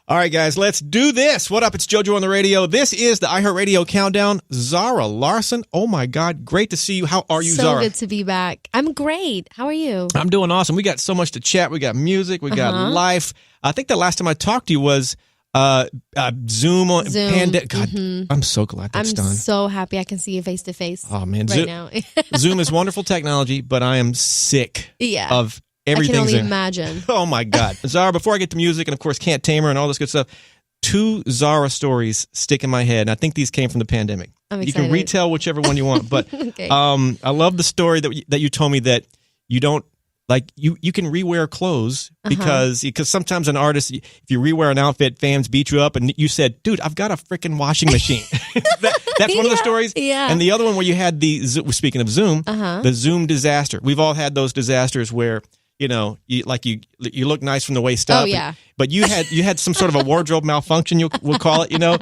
All right, guys, let's do this. What up? It's JoJo on the radio. This is the iHeartRadio Countdown. Zara Larsson. Oh, my God. Great to see you. How are you, Zara? So good to be back. I'm great. How are you? I'm doing awesome. We got so much to chat. We got music. We got life. I think the last time I talked to you was Zoom. God, I'm so glad that's done. I'm so happy I can see you face to face. Oh, man. Right now. Zoom is wonderful technology, but I am sick of everything. I can only imagine. Oh, my God. Zara, before I get to music and, of course, Can't Tame Her and all this good stuff, 2 Zara stories stick in my head, and I think these came from the pandemic. I'm excited. You can retell whichever one you want, but okay. I love the story that you told me that you don't, like, you can rewear clothes because sometimes an artist, if you rewear an outfit, fans beat you up, and you said, dude, I've got a freaking washing machine. That's one of the stories. Yeah. And the other one where you had speaking of Zoom, the Zoom disaster. We've all had those disasters where, you know, you look nice from the waist up. Oh, yeah. But you had some sort of a wardrobe malfunction, we'll call it, you know.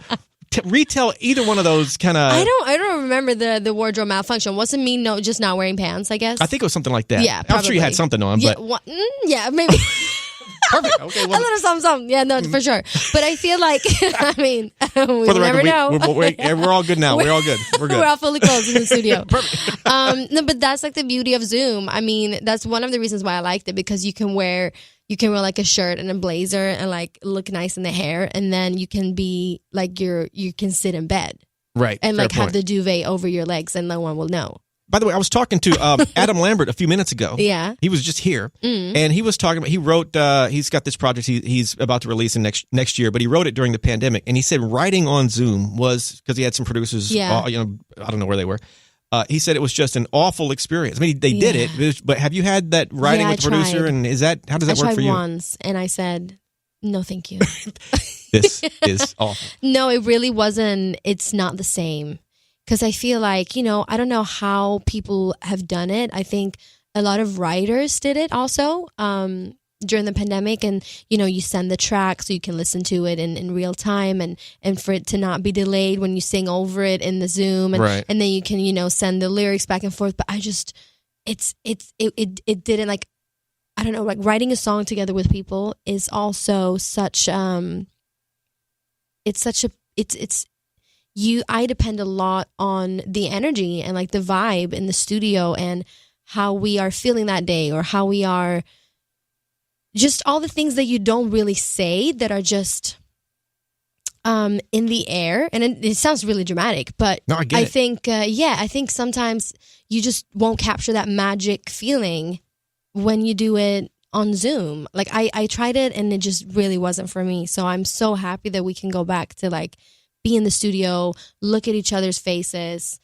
Retell either one of those kind of. I don't remember the wardrobe malfunction. Wasn't me just not wearing pants, I guess. I think it was something like that. Yeah, probably. I'm sure you had something on, but yeah, maybe. Perfect. Okay, well, a little something. Yeah, no, for sure. But I feel like, I mean, we never know. We're all good now. We're all good. We're good. We're all fully clothed in the studio. Perfect. No, but that's like the beauty of Zoom. I mean, that's one of the reasons why I liked it, because you can wear like a shirt and a blazer and like look nice in the hair, and then you can be like you can sit in bed, right, and like have the duvet over your legs, and no one will know. By the way, I was talking to Adam Lambert a few minutes ago. Yeah, he was just here, and he was talking about. He wrote. He's got this project he's about to release in next year, but he wrote it during the pandemic, and he said writing on Zoom was because he had some producers. Yeah. I don't know where they were. He said it was just an awful experience. I mean, they did it, but have you had that writing with the producer? Tried. And how does that work for you? I tried once, and I said, no, thank you. This is awful. No, it really wasn't. It's not the same. Because I feel like, I don't know how people have done it. I think a lot of writers did it also during the pandemic. And, you send the track so you can listen to it in real time and for it to not be delayed when you sing over it in the Zoom. And, and then you can, send the lyrics back and forth. But I just, it didn't, like, I don't know, like writing a song together with people is also such, I depend a lot on the energy and like the vibe in the studio and how we are feeling that day, or how we are, just all the things that you don't really say that are just in the air. And it sounds really dramatic, but no, I think, I think sometimes you just won't capture that magic feeling when you do it on Zoom. Like I tried it and it just really wasn't for me. So I'm so happy that we can go back to like be in the studio, look at each other's faces,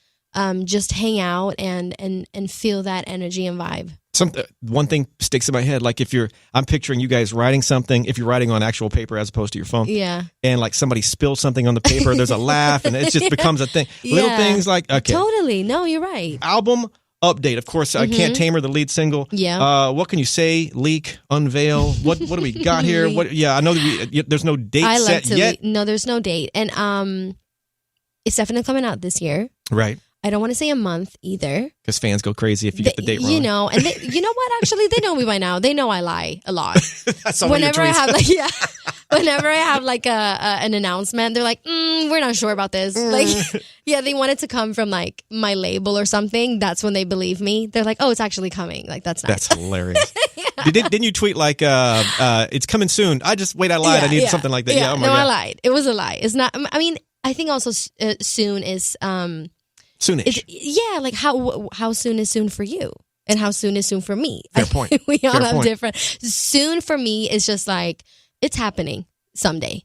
just hang out and feel that energy and vibe. One thing sticks in my head, like I'm picturing you guys writing something, if you're writing on actual paper as opposed to your phone. Yeah. And like somebody spills something on the paper, there's a laugh, and it just becomes a thing. Yeah. Little things like, okay. Totally. No, you're right. Album update. Of course, Can't Tame Her, the lead single. Yeah. What can you say? Leak? Unveil? What do we got here? I know that there's no date set yet. No, there's no date. And it's definitely coming out this year. Right. I don't want to say a month either. Because fans go crazy if you get the date wrong. And you know what? Actually, they know me by now. They know I lie a lot. That's all whenever I have whenever I have like an announcement, they're like, we're not sure about this. Like, they want it to come from like my label or something. That's when they believe me. They're like, oh, it's actually coming. Like, that's nice. That's hilarious. Didn't you tweet like, it's coming soon? I lied. I need something like that. Yeah, oh my God. I lied. It was a lie. It's not, I mean, I think also soon is... soonish. Like how soon is soon for you, and how soon is soon for me. Fair point. We all have different. Soon for me is just like it's happening someday.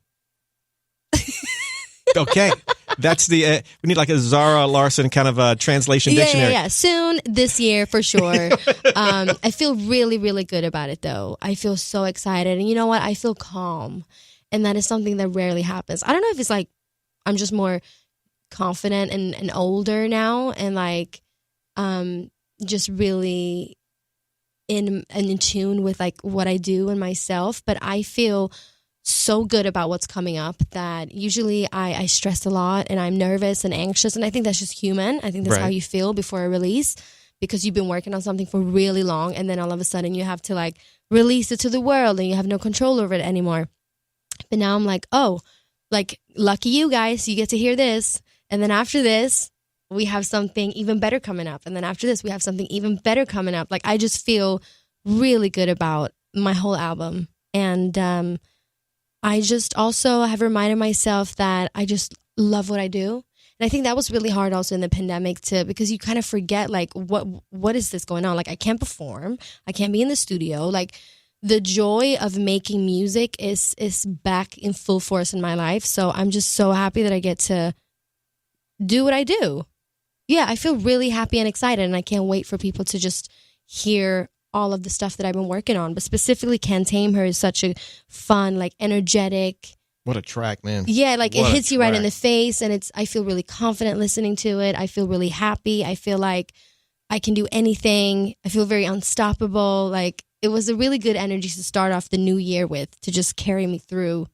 Okay, that's the we need like a Zara Larsson kind of a translation dictionary. Yeah. Soon this year for sure. I feel really, really good about it though. I feel so excited, and you know what? I feel calm, and that is something that rarely happens. I don't know if it's like I'm just more confident and older now, and like just really in tune with like what I do and myself. But I feel so good about what's coming up that usually I stress a lot and I'm nervous and anxious, and I think that's just human. I think that's how you feel before a release, because you've been working on something for really long, and then all of a sudden you have to like release it to the world and you have no control over it anymore. But now I'm like, oh, like, lucky you guys, you get to hear this. And then after this, we have something even better coming up. And then after this, we have something even better coming up. Like, I just feel really good about my whole album. And I just also have reminded myself that I just love what I do. And I think that was really hard also in the pandemic because you kind of forget, like, what is this going on? Like, I can't perform. I can't be in the studio. Like, the joy of making music is back in full force in my life. So I'm just so happy that I get to do what I do. Yeah, I feel really happy and excited, and I can't wait for people to just hear all of the stuff that I've been working on. But specifically, Can't Tame Her is such a fun, like, energetic. What a track, man. Yeah, like, What it a hits you right in track. the face, and I feel really confident listening to it. I feel really happy. I feel like I can do anything. I feel very unstoppable. Like, it was a really good energy to start off the new year with, to just carry me through,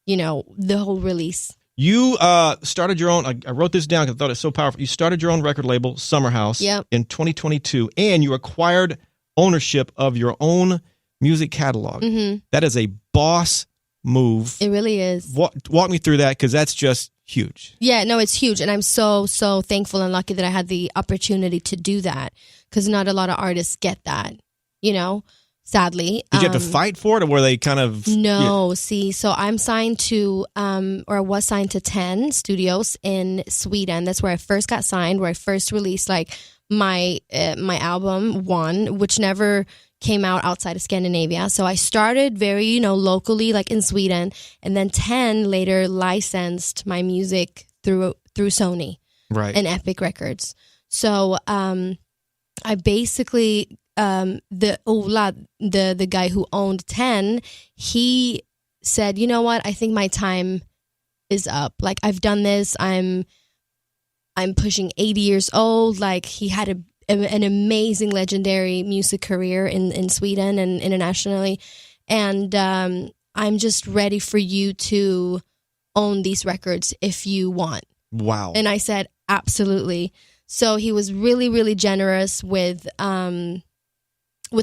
the whole release. You started your own, I wrote this down because I thought it was so powerful. You started your own record label, Summer House, in 2022, and you acquired ownership of your own music catalog. Mm-hmm. That is a boss move. It really is. Walk me through that, because that's just huge. Yeah, no, it's huge. And I'm so, so thankful and lucky that I had the opportunity to do that, because not a lot of artists get that, sadly. Did you have to fight for it, or were they kind of... No, see, so I'm signed to, or I was signed to 10 studios in Sweden. That's where I first got signed, where I first released, like, my album, One, which never came out outside of Scandinavia. So I started very, locally, like in Sweden, and then 10 later licensed my music through Sony, right, and Epic Records. So I basically... the Ola, the guy who owned 10, he said, you know what, I think my time is up. Like, I've done this. I'm pushing 80 years old. Like, he had an amazing, legendary music career in Sweden and internationally. And I'm just ready for you to own these records if you want. Wow. And I said, absolutely. So he was really, really generous with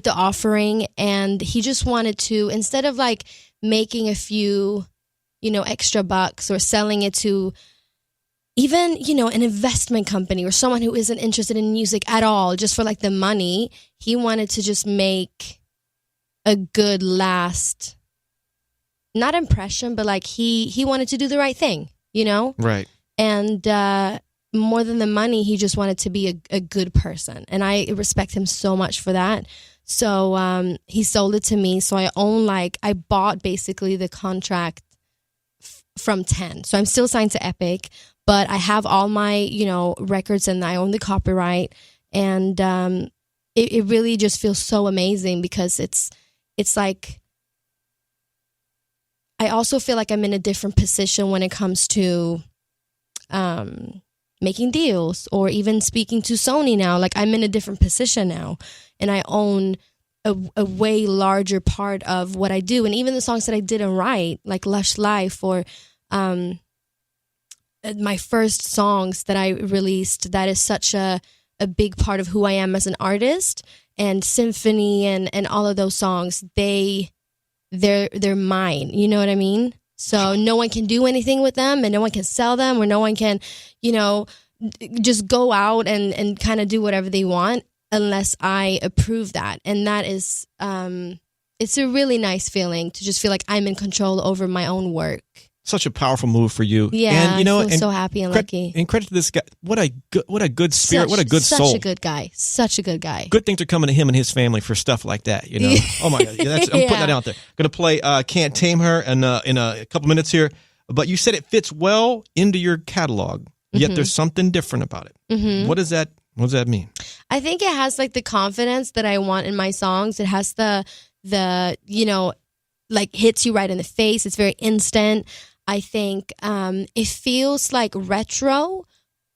the offering, and he just wanted to, instead of like making a few, extra bucks or selling it to even, an investment company or someone who isn't interested in music at all, just for like the money, he wanted to just make a good last, not impression, but like he wanted to do the right thing, Right. And more than the money, he just wanted to be a good person. And I respect him so much for that. So he sold it to me. So I bought basically the contract from 10. So I'm still signed to Epic, but I have all my, records, and I own the copyright. And it really just feels so amazing, because it's like, I also feel like I'm in a different position when it comes to making deals, or even speaking to Sony now. Like, I'm in a different position now, and I own a way larger part of what I do. And even the songs that I didn't write, like Lush Life, or my first songs that I released, that is such a big part of who I am as an artist. And Symphony and all of those songs, they're mine. You know what I mean? So no one can do anything with them, and no one can sell them, or no one can, just go out and kind of do whatever they want unless I approve that. And that is, it's a really nice feeling to just feel like I'm in control over my own work. Such a powerful move for you. Yeah, and, I feel so happy and lucky. And credit to this guy. What a good spirit. What a good soul. Such a good guy. Such a good guy. Good things are coming to him and his family for stuff like that. Oh my God. I'm putting that out there. Going to play Can't Tame Her in a couple minutes here. But you said it fits well into your catalog, yet there's something different about it. Mm-hmm. What does that mean? I think it has like the confidence that I want in my songs. It has the like hits you right in the face. It's very instant. I think it feels like retro,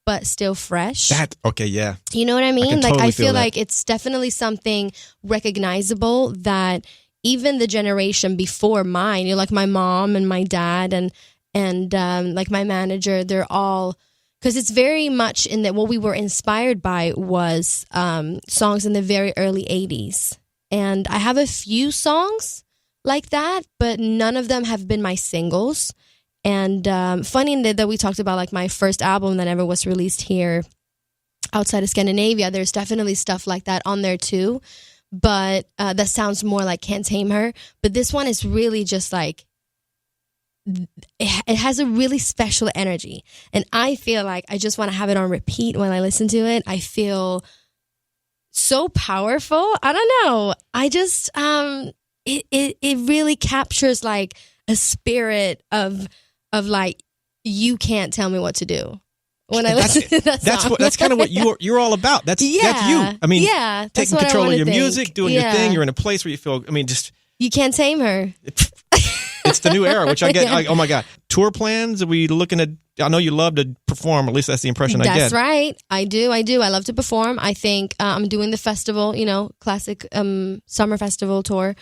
but still fresh. Okay, yeah. You know what I mean? I feel like it's definitely something recognizable that even the generation before mine, like my mom and my dad and like my manager, they're all, because it's very much in that what we were inspired by was songs in the very early 80s. And I have a few songs like that, but none of them have been my singles. And funny that we talked about like my first album that ever was released here outside of Scandinavia. There's definitely stuff like that on there too, but that sounds more like Can't Tame Her. But this one is really just like, it has a really special energy, and I feel like I just want to have it on repeat when I listen to it. I feel so powerful. I don't know. I just it really captures like a spirit of like, you can't tell me what to do. When I listen to that song. That's kind of what you're all all about. That's you. I mean, taking control of your music, doing your thing. You're in a place where you feel. I mean, just you can't tame her. It's the new era, which I get. Oh my God, tour plans? Are we looking at? I know you love to perform. At least that's the impression I get. That's right. I do. I love to perform. I think I'm doing the festival, classic summer festival tour,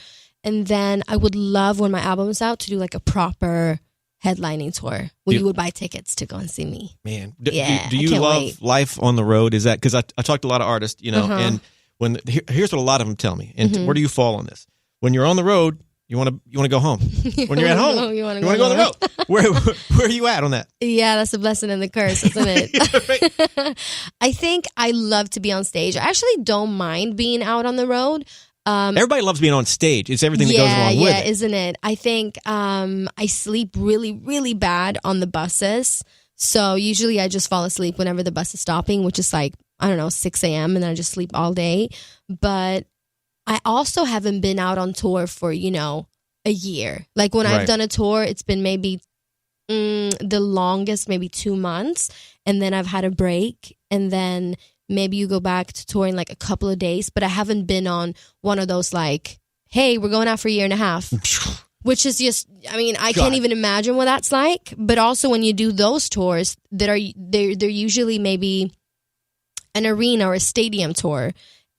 and then I would love when my album's out to do like a proper headlining tour where you would buy tickets to go and see me. Man, do you love life on the road? Is that because I talked to a lot of artists, and here's what a lot of them tell me. And where do you fall on this? When you're on the road, you want to go home. When you're at home, you want to go on the road. Where are you at on that? Yeah, that's a blessing and the curse, isn't it? Right. I think I love to be on stage. I actually don't mind being out on the road. Everybody loves being on stage. It's everything that goes along with it. Yeah, isn't it? I think I sleep really, really bad on the buses. So usually I just fall asleep whenever the bus is stopping, which is like, 6 a.m. and then I just sleep all day. But I also haven't been out on tour for, a year. Like when I've done a tour, it's been maybe the longest, maybe 2 months. And then I've had a break. And then maybe you go back to touring like a couple of days. But I haven't been on one of those like, hey, we're going out for a year and a half. Which is just, I can't even imagine what that's like. But also when you do those tours, they're usually maybe an arena or a stadium tour.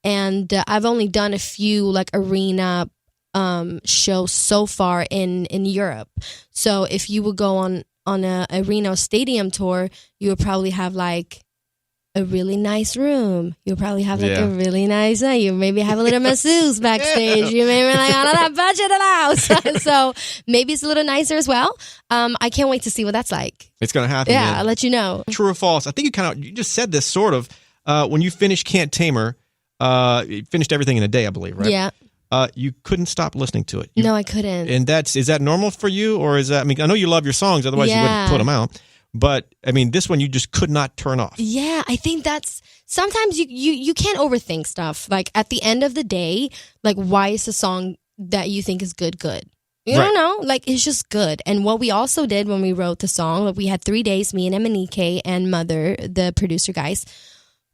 And I've only done a few like arena shows so far in Europe. So if you would go on a arena or stadium tour, you would probably have like a really nice room. You'll probably have like a really nice, you maybe have a little masseuse backstage. You maybe like, I don't have budget allows. So maybe it's a little nicer as well. I can't wait to see what that's like. It's going to happen. Yeah, I'll let you know. True or false? I think you just said this sort of when you finished Can't Tame Her. You finished everything in a day, I believe, right? Yeah. You couldn't stop listening to it. No, I couldn't. And is that normal for you, or is that? I know you love your songs, otherwise you wouldn't put them out. But this one you just could not turn off. Yeah, I think that's sometimes you can't overthink stuff. Like at the end of the day, like why is a song that you think is good? You don't know, like it's just good. And what we also did when we wrote the song, like, we had 3 days, me and Emanike and Mother, the producer guys.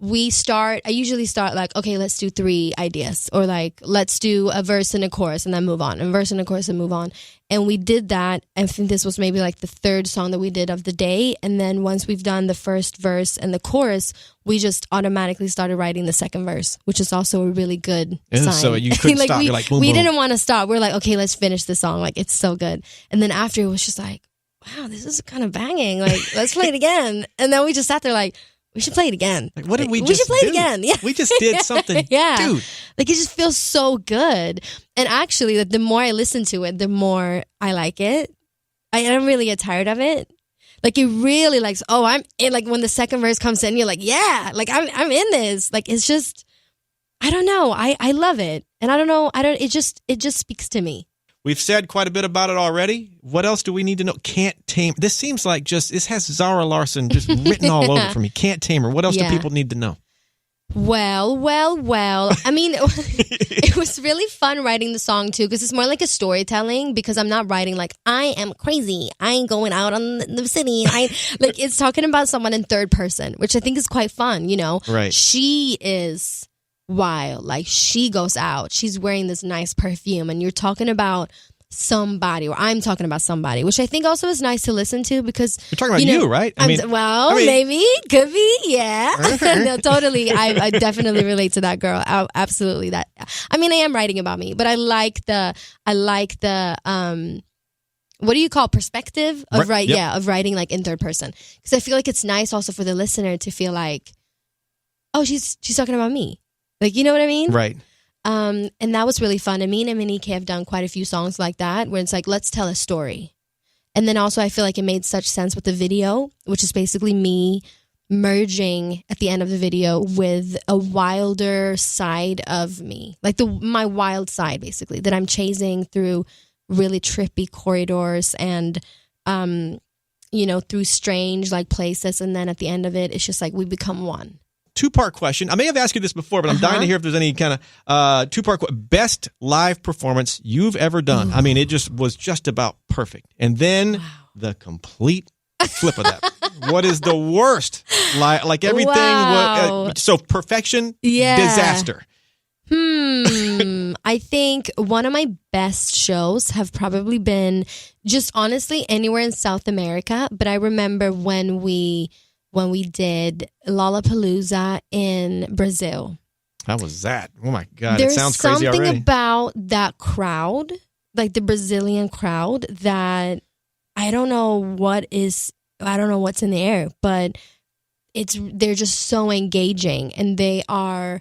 I usually start like, okay, let's do 3 ideas, or like, let's do a verse and a chorus and then move on, a verse and a chorus and move on. And we did that. I think this was maybe like the 3rd song that we did of the day. And then once we've done the first verse and the chorus, we just automatically started writing the 2nd verse, which is also a really good sign. So you couldn't like stop. You're like, boom, we boom. didn't want to stop. We're like, okay, let's finish the song. Like, it's so good. And then after it was just like, wow, this is kind of banging. Like, let's play it again. And then we just sat there like, we should play it again. Like, what did we should play it again. Yeah. We just did something. Yeah. Dude. Like, it just feels so good. And actually, the more I listen to it, the more I like it. I don't really get tired of it. Like, it really I'm in. Like, when the 2nd verse comes in, you're like, yeah, like, I'm in this. Like, it's just, I don't know. I love it. And I don't know. It just speaks to me. We've said quite a bit about it already. What else do we need to know? Can't Tame. This seems like this has Zara Larsson just written all over for me. Can't Tame Her. What else do people need to know? Well. It was really fun writing the song too, because it's more like a storytelling, because I'm not writing like, I am crazy, I ain't going out on the city. Like, it's talking about someone in 3rd person, which I think is quite fun, Right. She is wild. Like, she goes out, she's wearing this nice perfume, and you're talking about somebody, or I'm talking about somebody, which I think also is nice to listen to, because you're talking about you, right? Maybe, could be, yeah. No, totally. I definitely relate to that girl. Absolutely. That. I am writing about me, but I like the what do you call perspective of of writing like in 3rd person, because I feel like it's nice also for the listener to feel like, oh, she's talking about me. Like, you know what I mean? Right. And that was really fun. And me and Monique have done quite a few songs like that, where it's like, let's tell a story. And then also I feel like it made such sense with the video, which is basically me merging at the end of the video with a wilder side of me, like my wild side, basically, that I'm chasing through really trippy corridors and, through strange like places. And then at the end of it, it's just like we become one. Two-part question. I may have asked you this before, but I'm dying to hear if there's any kind of two-part best live performance you've ever done. I mean, it was just about perfect. And then the complete flip of that. What is the worst? Like everything. Wow. So perfection, disaster. I think one of my best shows have probably been just honestly anywhere in South America. But I remember when we did Lollapalooza in Brazil. How was that? Oh my God, There's it sounds crazy already. something about that crowd, like the Brazilian crowd, that I don't know what's in the air, but they're just so engaging, and they are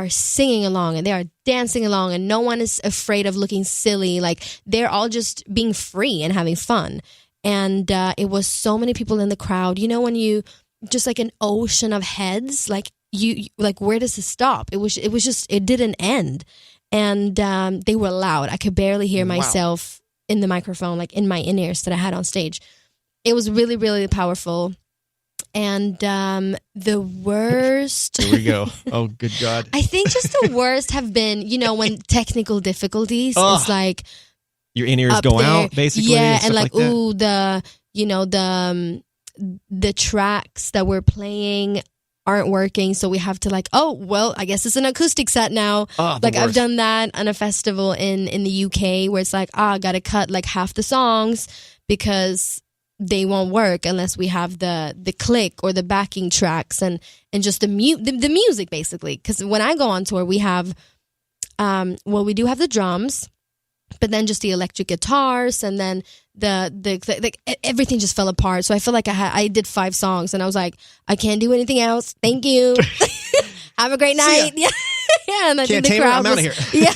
singing along and they are dancing along, and no one is afraid of looking silly. Like they're all just being free and having fun. And it was so many people in the crowd. You know, when you just like an ocean of heads, like you like, where does it stop? It was just, it didn't end. And they were loud. I could barely hear myself in the microphone, like in my in-ears that I had on stage. It was really, really powerful. And the worst... Here we go. Oh, good God. I think just the worst have been, when technical difficulties, it's like... Your in-ears go out, basically? Yeah, and like, that. ooh, the tracks that we're playing aren't working, so we have to like, oh, well, I guess it's an acoustic set now. Like I've done that on a festival in the UK where it's like, I gotta cut like half the songs because they won't work unless we have the click or the backing tracks and just the music, basically. Because when I go on tour, we have we do have the drums, but then just the electric guitars, and then the everything just fell apart. So I feel like I did 5 songs and I was like, I can't do anything else. Thank you. Have a great night. Yeah. Yeah, and I think the crowd was, yeah.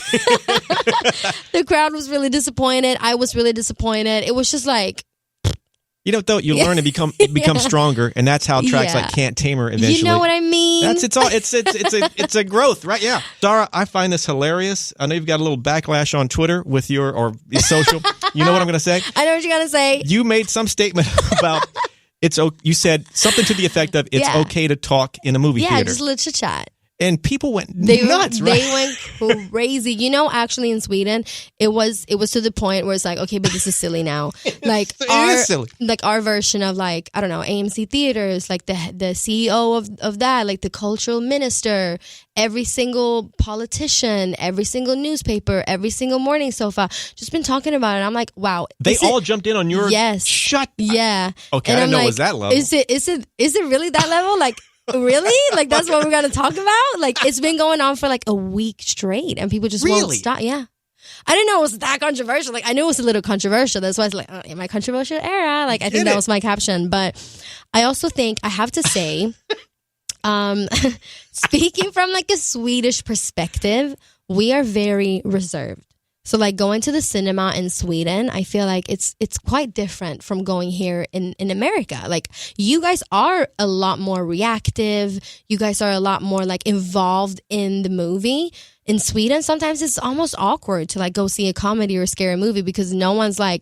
The crowd was really disappointed. I was really disappointed. It was just like, though, you learn and become stronger, and that's how tracks like Can't Tame Her eventually. You know what I mean? It's a growth, right? Yeah. Zara, I find this hilarious. I know you've got a little backlash on Twitter with your social. You know what I'm going to say? I know what you're going to say. You made some statement about you said something to the effect of it's okay to talk in a movie theater. Yeah, just a little chat. And people went nuts, right? They went crazy. Actually in Sweden, it was to the point where it's like, okay, but this is silly now. Like it is silly. Like our version of like, I don't know, AMC theaters, like the CEO of that, like the cultural minister, every single politician, every single newspaper, every single morning sofa, just been talking about it. I'm like, wow. They all jumped in on your shut. Yeah. Okay, and I didn't know it was that level. Is it really that level? Like, really? Like that's what we're gonna talk about? Like it's been going on for like a week straight, and people just won't stop. Yeah, I didn't know it was that controversial. Like I knew it was a little controversial. That's why I was like, in my controversial era. Like I think that was my caption. But I also think I have to say, speaking from like a Swedish perspective, we are very reserved. So like going to the cinema in Sweden, I feel like it's quite different from going here in America. Like you guys are a lot more reactive. You guys are a lot more like involved in the movie. In Sweden, sometimes it's almost awkward to like go see a comedy or a scary movie because no one's like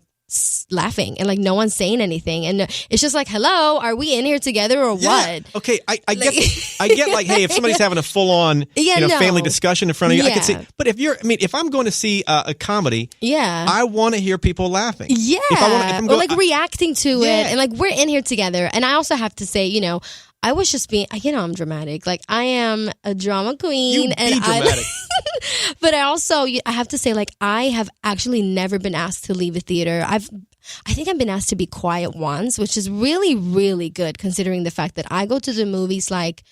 laughing and like no one's saying anything, and it's just like, hello, are we in here together or what? Okay, I get like, hey, if somebody's having a full on family discussion in front of you, I can see. But if I'm going to see a comedy, I want to hear people laughing. Yeah, or like reacting to it, and like we're in here together. And I also have to say, I was just being, I'm dramatic. Like I am a drama queen, and dramatic. But I have to say, like I have actually never been asked to leave a theater. I think I've been asked to be quiet once, which is really, really good considering the fact that I go to the movies like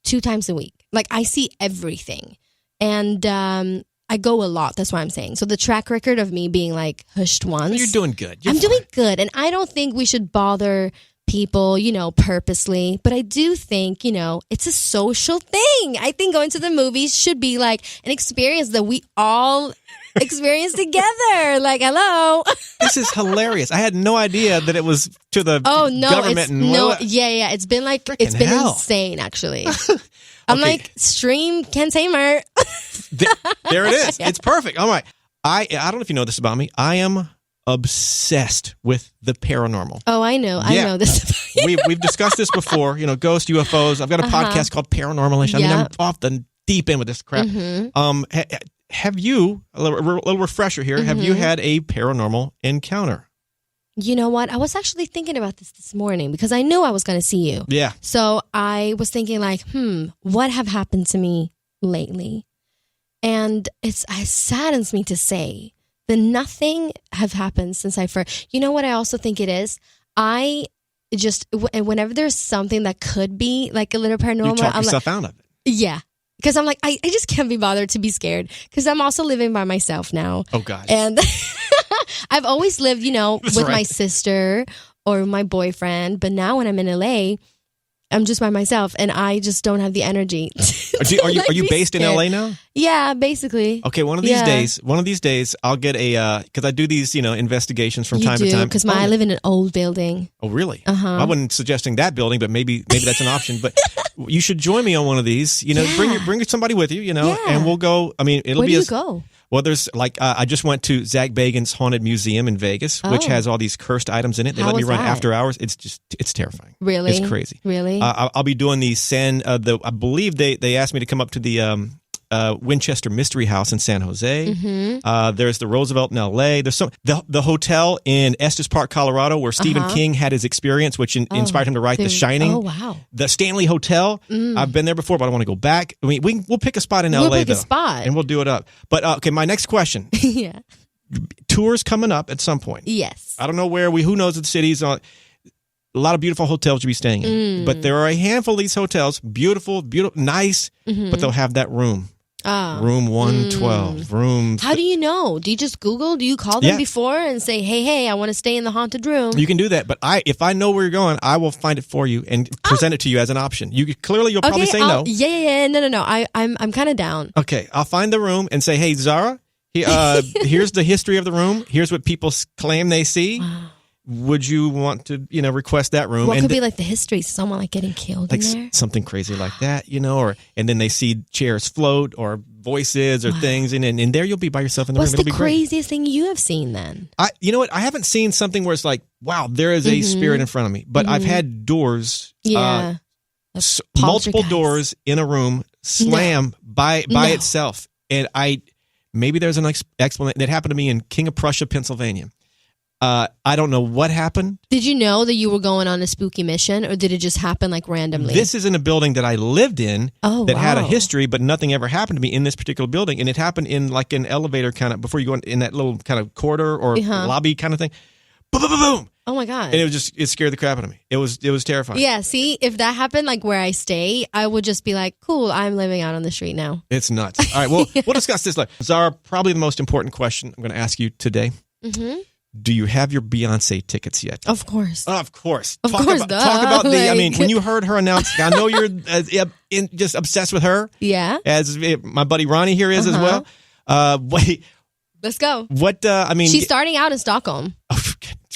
2 times a week. Like I see everything, and I go a lot. That's what I'm saying. So the track record of me being like hushed once. You're doing good. I'm doing good, and I don't think we should bother people, purposely. But I do think, it's a social thing. I think going to the movies should be like an experience that we all experience together. Like, hello. This is hilarious. I had no idea that it was to the government. Yeah. It's been like, Frickin' it's been hell. insane, actually. I'm like, stream Ken Tamer. There it is. It's perfect. All right. I don't know if you know this about me. I am obsessed with the paranormal. Oh, I know. I know this. We've discussed this before. Ghost, UFOs. I've got a podcast called Paranormalish. I mean, I'm off the deep end with this crap. Have you, a little refresher here, have you had a paranormal encounter? You know what? I was actually thinking about this morning because I knew I was going to see you. Yeah. So I was thinking like, what have happened to me lately? And it saddens me to say that nothing have happened since I first. You know what I also think it is? I just, whenever there's something that could be like a little paranormal, you talk I'm yourself like, out of it. Yeah. Because I'm like, I just can't be bothered to be scared because I'm also living by myself now. Oh, God. And I've always lived, with my sister or my boyfriend. But now when I'm in LA, I'm just by myself and I just don't have the energy. Are you based in LA now? Yeah, basically. Okay, one of these days, I'll get a, because I do these, investigations from time to time. Because I live in an old building. Oh, really? I wasn't suggesting that building, but maybe that's an option. But you should join me on one of these. Bring somebody with you. And we'll go. I mean, it'll Where be. Where do you go? Well, there's like I just went to Zach Bagans' Haunted Museum in Vegas, which has all these cursed items in it. They let me run after hours. It's terrifying. Really? It's crazy. Really? I'll be doing the I believe they asked me to come up to the Winchester Mystery House in San Jose. There's the Roosevelt in L.A. There's the hotel in Estes Park, Colorado, where Stephen King had his experience, which inspired him to write The Shining. Oh, wow. The Stanley Hotel. I've been there before, but I want to go back. I mean, we'll pick a spot in L.A. We'll pick though, a spot. and we'll do it up. But okay, my next question. Yeah. Tours coming up at some point. Yes. I don't know where who knows the cities. A lot of beautiful hotels you'll be staying in, but there are a handful of these hotels, beautiful, nice, but they'll have that room. Room 112. Room. How do you know? Do you just Google? Do you call them before and say, hey, I want to stay in the haunted room? You can do that, but if I know where you're going, I will find it for you and present it to you as an option. You'll probably say no. Yeah. No. I'm kind of down. Okay, I'll find the room and say, hey, Zara, here's the history of the room. Here's what people claim they see. Would you want to, request that room? What could be like the history? Someone like getting killed in there? Something crazy like that, and then they see chairs float or voices or things, and there you'll be by yourself in the room. What's the craziest thing you have seen then? You know what? I haven't seen something where it's like, wow, there is a spirit in front of me. But I've had doors, multiple doors in a room slam by itself. And maybe there's an explanation. That happened to me in King of Prussia, Pennsylvania. I don't know what happened. Did you know that you were going on a spooky mission, or did it just happen like randomly? This is in a building that I lived in that had a history, but nothing ever happened to me in this particular building. And it happened in like an elevator kind of, before you go in that little kind of corridor or lobby kind of thing. Boom, boom, boom, boom. Oh my God. And it scared the crap out of me. It was terrifying. Yeah, see, if that happened like where I stay, I would just be like, cool, I'm living out on the street now. It's nuts. All right, well, we'll discuss this later. Zara, probably the most important question I'm going to ask you today. Do you have your Beyonce tickets yet? Of course. Of course. Talk about when you heard her announce, I know you're just obsessed with her. Yeah. As my buddy Ronnie here is as well. Let's go. She's starting out in Stockholm.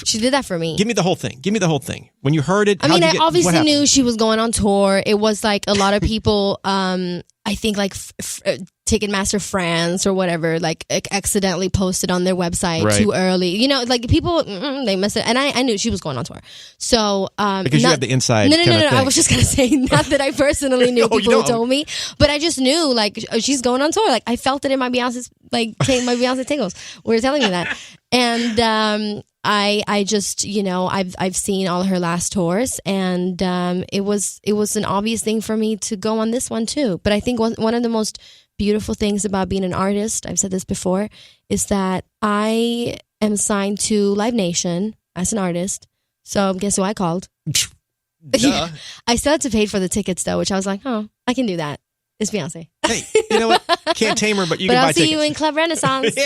She did that for me. Give me the whole thing. When you heard it, I obviously knew she was going on tour. It was like a lot of people, I think like Ticketmaster France or whatever, like accidentally posted on their website too early. Like people, they missed it. And I knew she was going on tour. So, because you have the inside. No. I was just going to say, not that I personally knew, people told me, but I just knew like she's going on tour. Like I felt it in my Beyonce's, like my Beyonce tingles were telling me that. And, I just, I've seen all her last tours, and it was an obvious thing for me to go on this one too. But I think one of the most beautiful things about being an artist, I've said this before, is that I am signed to Live Nation as an artist. So guess who I called? I still had to pay for the tickets though, which I was like, oh, I can do that. It's Beyonce. Hey, you know what? Can't tame her, but you can buy tickets. But I'll see you in Club Renaissance.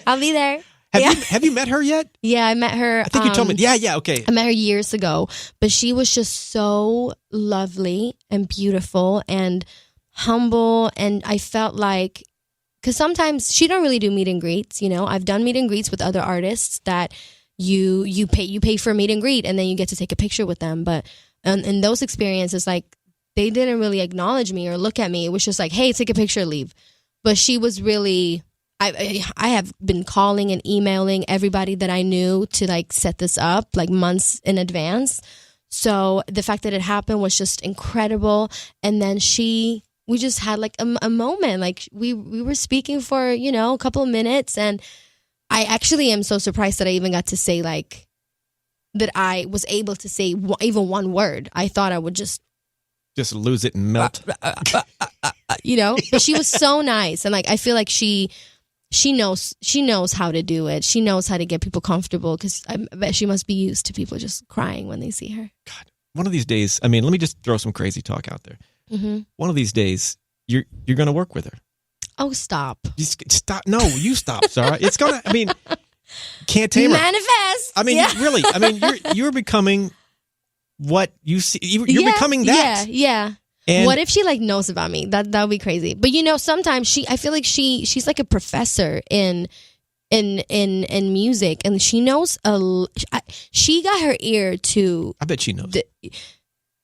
I'll be there. Have you met her yet? Yeah, I met her. I think you told me. Yeah, okay. I met her years ago, but she was just so lovely and beautiful and humble. And I felt like, because sometimes she don't really do meet and greets. I've done meet and greets with other artists that you pay for a meet and greet and then you get to take a picture with them. But in those experiences, like, they didn't really acknowledge me or look at me. It was just like, hey, take a picture, leave. But she was really, I have been calling and emailing everybody that I knew to like set this up like months in advance. So the fact that it happened was just incredible. And then we just had like a moment, like we were speaking for, a couple of minutes. And I actually am so surprised that I even got to say like, that I was able to say even one word. I thought I would just lose it and melt. But she was so nice. And like, I feel like she knows how to do it. She knows how to get people comfortable, because I bet she must be used to people just crying when they see her. God, one of these days, let me just throw some crazy talk out there. Mm-hmm. One of these days, you're going to work with her. Oh, stop. Stop. No, you stop, Zara. It's going to, can't tame her. Manifest. Really, you're becoming what you see. You're becoming that. Yeah. And what if she like knows about me? That would be crazy. But sometimes I feel like she's like a professor in music, and she knows she got her ear to. I bet she knows.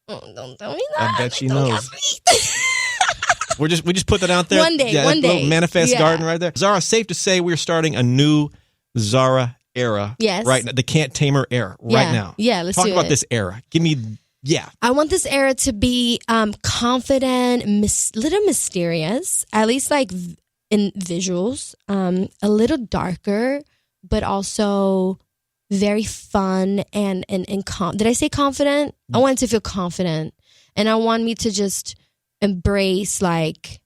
Don't tell me that. I bet she knows. we just put that out there. One day. Little manifest garden right there. Zara, safe to say we're starting a new Zara era. Yes. Right now, the Can't Tame Her era right now. Yeah, let's talk do about it. this era. Give me. Yeah. I want this era to be confident, little mysterious, at least like in visuals, a little darker, but also very fun and did I say confident? I want it to feel confident, and I want me to just embrace like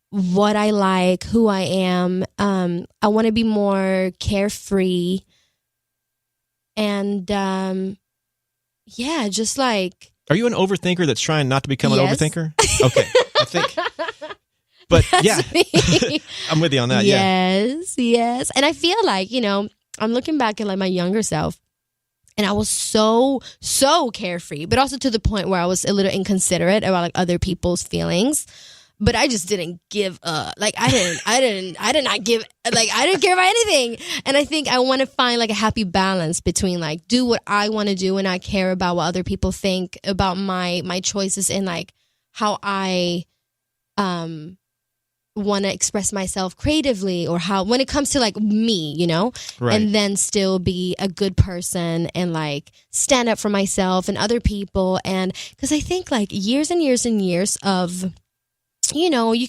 what I like, who I am. I want to be more carefree and yeah, just like. Are you an overthinker that's trying not to become an Yes. overthinker? Okay, I think. But yeah, I'm with you on that. Yes. And I feel like, I'm looking back at like my younger self, and I was so carefree, but also to the point where I was a little inconsiderate about like other people's feelings. But I just didn't give up. Like I didn't care about anything. And I think I want to find like a happy balance between like do what I want to do and not care about what other people think about my choices and like how I want to express myself creatively, or how when it comes to like me, Right. and then still be a good person and like stand up for myself and other people. And because I think like years and years and years of we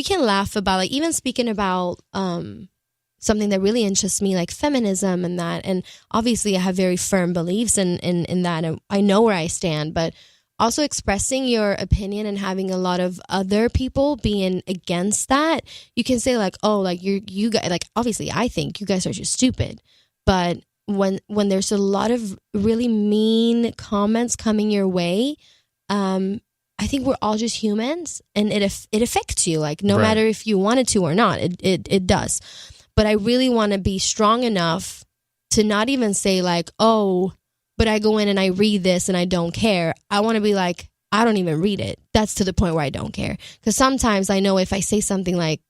can laugh about like even speaking about something that really interests me, like feminism and that. And obviously I have very firm beliefs in that, and I know where I stand, but also expressing your opinion and having a lot of other people being against that, you can say like, oh, like you guys, like obviously I think you guys are just stupid. But when there's a lot of really mean comments coming your way, I think we're all just humans, and it affects you, like no Right. matter if you wanted to or not, it does. But I really want to be strong enough to not even say like, oh, but I go in and I read this and I don't care. I want to be like, I don't even read it. That's to the point where I don't care. Because sometimes I know if I say something like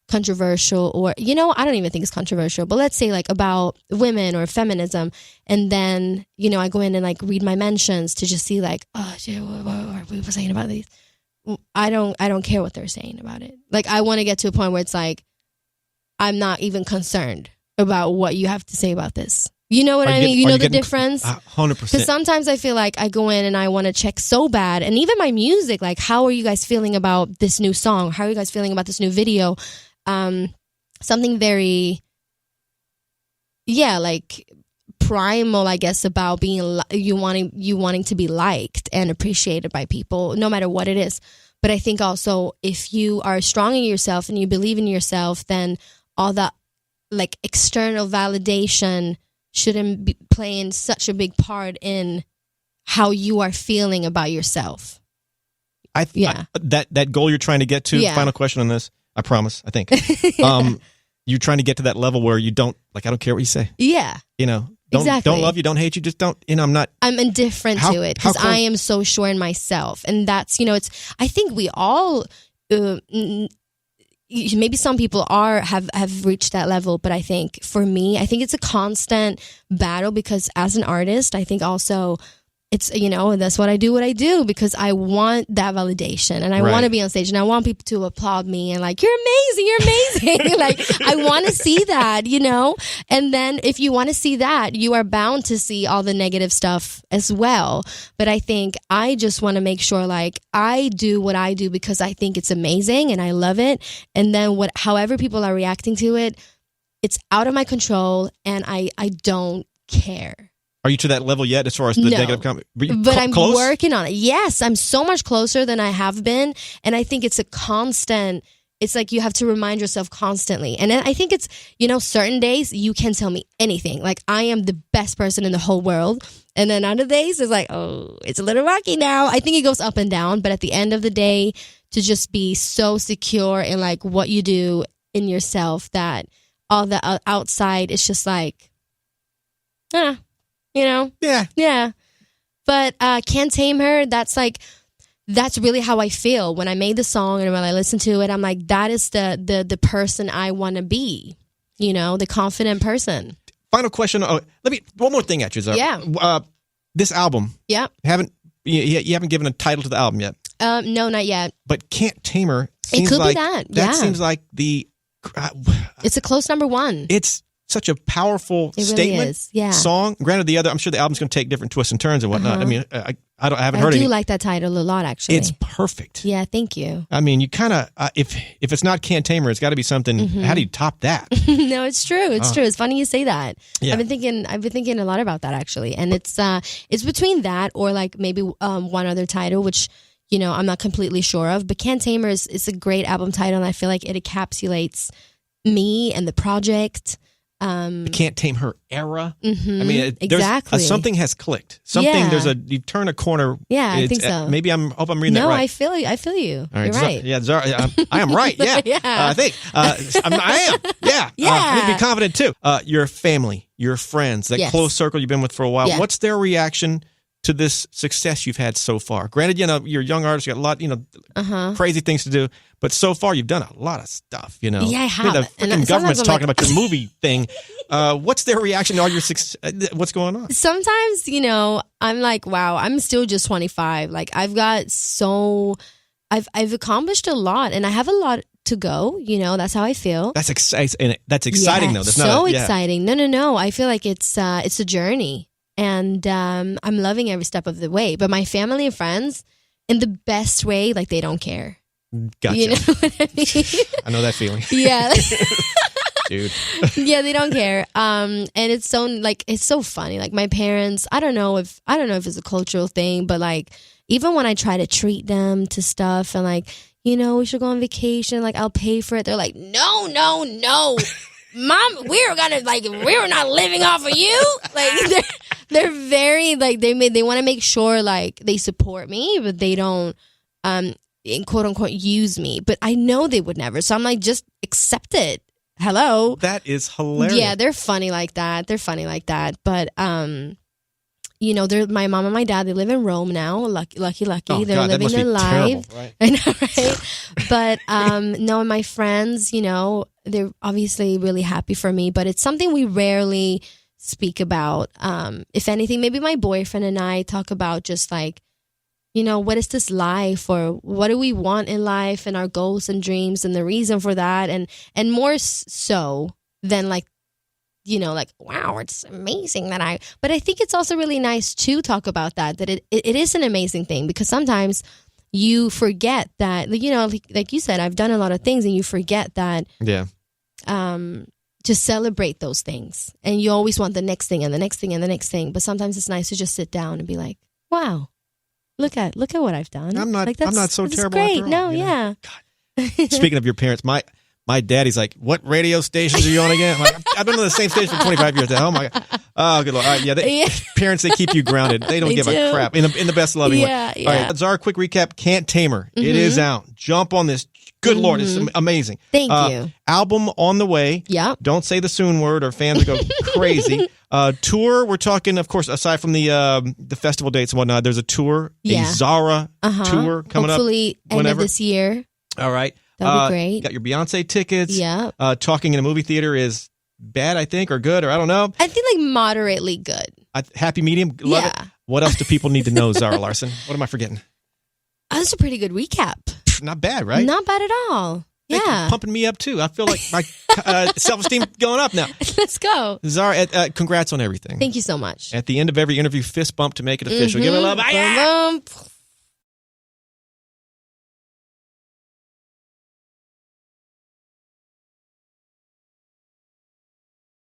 controversial, or I don't even think it's controversial, but let's say like about women or feminism, and then I go in and like read my mentions to just see like, oh shit, what are people saying about these? I don't care what they're saying about it. Like I want to get to a point where it's like I'm not even concerned about what you have to say about this. You know what I mean? You know the difference? 100%. Because sometimes I feel like I go in and I want to check so bad. And even my music, like how are you guys feeling about this new song? How are you guys feeling about this new video? Something very, like primal, I guess, about being you wanting to be liked and appreciated by people, no matter what it is. But I think also if you are strong in yourself and you believe in yourself, then all that like external validation shouldn't be playing such a big part in how you are feeling about yourself. That goal you're trying to get to. Yeah. Final question on this. I promise. I think. you're trying to get to that level where you don't, like, I don't care what you say. Yeah. You know, don't love you, don't hate you, just don't, you know, I'm indifferent to it because I am so sure in myself. And that's, you know, I think we all, maybe some people have reached that level, but I think for me, I think it's a constant battle because as an artist, I think also it's, you know, and that's what I do because I want that validation and I want to be on stage and I want people to applaud me and like, you're amazing. Like, I want to see that, you know? And then if you want to see that, you are bound to see all the negative stuff as well. But I think I just want to make sure like I do what I do because I think it's amazing and I love it. And then however people are reacting to it, it's out of my control and I don't care. Are you to that level yet as far as the negative comment? But I'm working on it. Yes, I'm so much closer than I have been. And I think it's a constant, it's like you have to remind yourself constantly. And I think it's, you know, certain days you can tell me anything. Like I am the best person in the whole world. And then other days it's like, oh, it's a little rocky now. I think it goes up and down. But at the end of the day, to just be so secure in like what you do in yourself that all the outside is just like, you know? Yeah. But Can't Tame Her, that's really how I feel. When I made the song and when I listen to it, I'm like, that is the person I want to be. You know, the confident person. Final question. Oh, one more thing at you, Zara. Yeah. This album. Yeah. You haven't given a title to the album yet. No, not yet. But Can't Tame Her seems it could like be that. That seems like the. It's a close number one. It's such a powerful statement song. Granted, I'm sure the album's going to take different twists and turns and whatnot. I mean, I haven't heard it. I do like that title a lot, actually. It's perfect. Yeah, thank you. I mean, you kind of, if it's not Can't Tame Her, it's got to be something. How do you top that? No, it's true. It's true. It's funny you say that. Yeah. I've been thinking a lot about that, actually. And it's between that or like maybe one other title, which, you know, I'm not completely sure of. But Can't Tame Her is a great album title, and I feel like it encapsulates me and the project. The Can't Tame Her era. Mm-hmm, I mean, exactly. Something has clicked. You turn a corner. Yeah, I think so. Maybe I'm reading that right. No, I feel you. All right, you're right. Yeah, Zara, I am right. Yeah, yeah. I think I am. Yeah, yeah. I need to be confident too. Your family, your friends, that close circle you've been with for a while. Yeah. What's their reaction to this success you've had so far? Granted, you know, you're a young artist, you got a lot, crazy things to do, but so far you've done a lot of stuff, you know. Yeah, I have. The freaking government's talking about your movie thing. What's their reaction to all your success? What's going on? Sometimes, you know, I'm like, wow, I'm still just 25. Like I've accomplished a lot and I have a lot to go, you know, that's how I feel. That's exciting. That's exciting though. That's so exciting. No. I feel like it's a journey. And I'm loving every step of the way. But my family and friends, in the best way, like they don't care. Gotcha. You know what I mean? I know that feeling. Yeah. Dude. Yeah, they don't care. And it's so funny. Like my parents, I don't know if it's a cultural thing, but like even when I try to treat them to stuff and like, you know, we should go on vacation, like I'll pay for it. They're like, no. Mom, we're not living off of you. Like they're very like they want to make sure like they support me, but they don't quote unquote use me. But I know they would never. So I'm like, just accept it. Hello. That is hilarious. Yeah, they're funny like that. But you know, they're my mom and my dad. They live in Rome now. Lucky. Oh, they're God, living their life. Terrible, right? I know, right? But no, my friends, you know, they're obviously really happy for me. But it's something we rarely speak about. If anything, maybe my boyfriend and I talk about just like, you know, what is this life, or what do we want in life, and our goals and dreams, and the reason for that, and more so than like, you know, like, wow, it's amazing that but I think it's also really nice to talk about that it is an amazing thing, because sometimes you forget that, you know, like you said, I've done a lot of things and you forget that, to celebrate those things, and you always want the next thing and the next thing and the next thing. But sometimes it's nice to just sit down and be like, wow, look at what I've done. I'm not so terrible. Great. After all, no, you know? yeah. God. Speaking of your parents, my daddy's like, what radio stations are you on again? I'm like, I've been on the same station for 25 years. Oh my God. Oh, good Lord. All right, parents, they keep you grounded. They don't give a crap in the best loving way. Yeah. All right, Zara, quick recap. Can't Tame Her. It is out. Jump on this. Good Lord, it's amazing. Thank you. Album on the way. Yeah. Don't say the soon word or fans will go crazy. Tour, we're talking, of course, aside from the festival dates and whatnot, there's a tour, a Zara tour coming Hopefully up. Whenever. End of this year. All right. That'll be great. Got your Beyonce tickets. Yeah. Talking in a movie theater is bad, I think, or good, or I don't know. I think like moderately good. Happy medium. Love it. What else do people need to know, Zara Larsson? What am I forgetting? That's a pretty good recap. Not bad, right? Not bad at all. Thank Yeah. you, pumping me up too. I feel like my self-esteem going up now. Let's go. Zara, congrats on everything. Thank you so much. At the end of every interview, fist bump to make it official. Give it a love. Bum, bum.